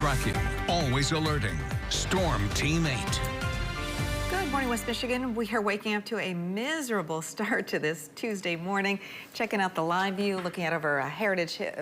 tracking, always alerting. Storm Team 8. Good morning, West Michigan. We are waking up to a miserable start to this Tuesday morning. Checking out the live view, looking at over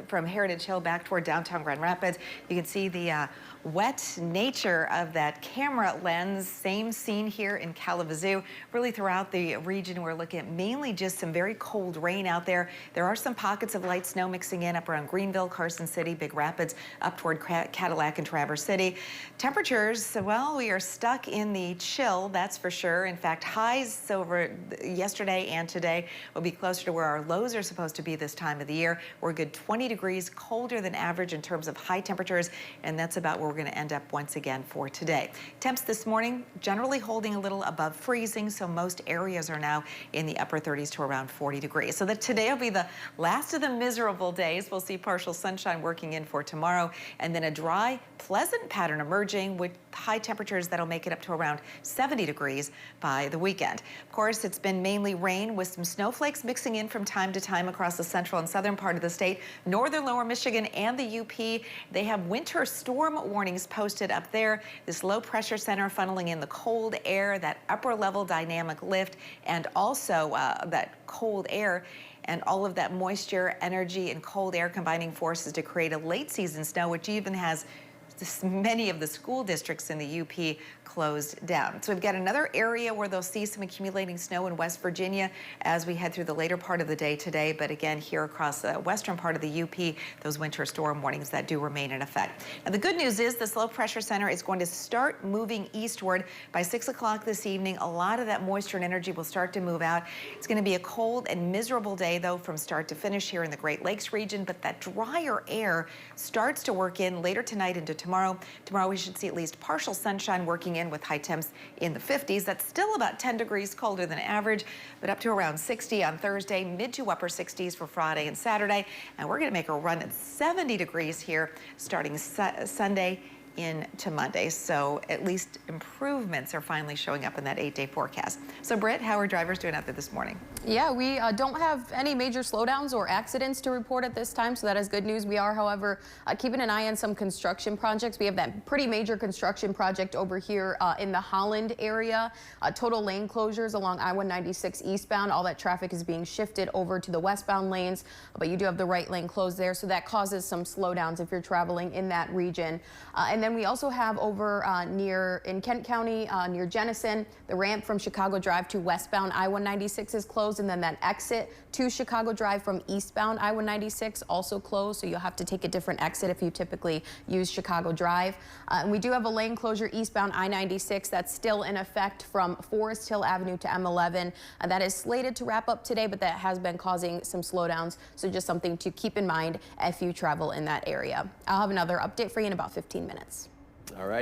from Heritage Hill back toward downtown Grand Rapids. You can see the wet nature of that camera lens. Same scene here in Kalamazoo. Really throughout the region, we're looking at mainly just some very cold rain out there. There are some pockets of light snow mixing in up around Greenville, Carson City, Big Rapids, up toward Cadillac and Traverse City. Temperatures, well, we are stuck in the chill, that's for sure. In fact, highs over yesterday and today will be closer to where our lows are supposed to be this time of the year. We're a good 20 degrees colder than average in terms of high temperatures, and that's about where we're going to end up once again for today. Temps this morning generally holding a little above freezing, so most areas are now in the upper 30s to around 40 degrees. So that today will be the last of the miserable days. We'll see partial sunshine working in for tomorrow, and then a dry, pleasant pattern emerging with high temperatures that'll make it up to around 70 degrees by the weekend. Of course, it's been mainly rain with some snowflakes mixing in from time to time across the central and southern part of the state. Northern lower Michigan and the UP, they have winter storm warnings posted up there. This low pressure center funneling in the cold air, that upper level dynamic lift, and also that cold air and all of that moisture, energy, and cold air combining forces to create a late season snow, which even has many of the school districts in the UP closed down. So we've got another area where they'll see some accumulating snow in West Virginia as we head through the later part of the day today. But again, here across the western part of the UP, those winter storm warnings that do remain in effect. Now, the good news is this low pressure center is going to start moving eastward by 6 o'clock this evening. A lot of that moisture and energy will start to move out. It's going to be a cold and miserable day, though, from start to finish here in the Great Lakes region. But that drier air starts to work in later tonight into tomorrow. Tomorrow we should see at least partial sunshine working in with high temps in the 50s. That's still about 10 degrees colder than average, but up to around 60 on Thursday, mid to upper 60s for Friday and Saturday. And we're going to make a run at 70 degrees here starting Sunday into Monday. So at least improvements are finally showing up in that 8-day forecast. So Britt, how are drivers doing out there this morning? Yeah, we don't have any major slowdowns or accidents to report at this time, so that is good news. We are, however, keeping an eye on some construction projects. We have that pretty major construction project over here in the Holland area. Total lane closures along I-196 eastbound. All that traffic is being shifted over to the westbound lanes, but you do have the right lane closed there, so that causes some slowdowns if you're traveling in that region. And then we also have over in Kent County, near Jenison, the ramp from Chicago Drive to westbound I-196 is closed, and then that exit to Chicago Drive from eastbound I-196 also closed, so you'll have to take a different exit if you typically use Chicago Drive. And we do have a lane closure eastbound I-96 that's still in effect from Forest Hill Avenue to M11. That is slated to wrap up today, but that has been causing some slowdowns, so just something to keep in mind if you travel in that area. I'll have another update for you in about 15 minutes. All right.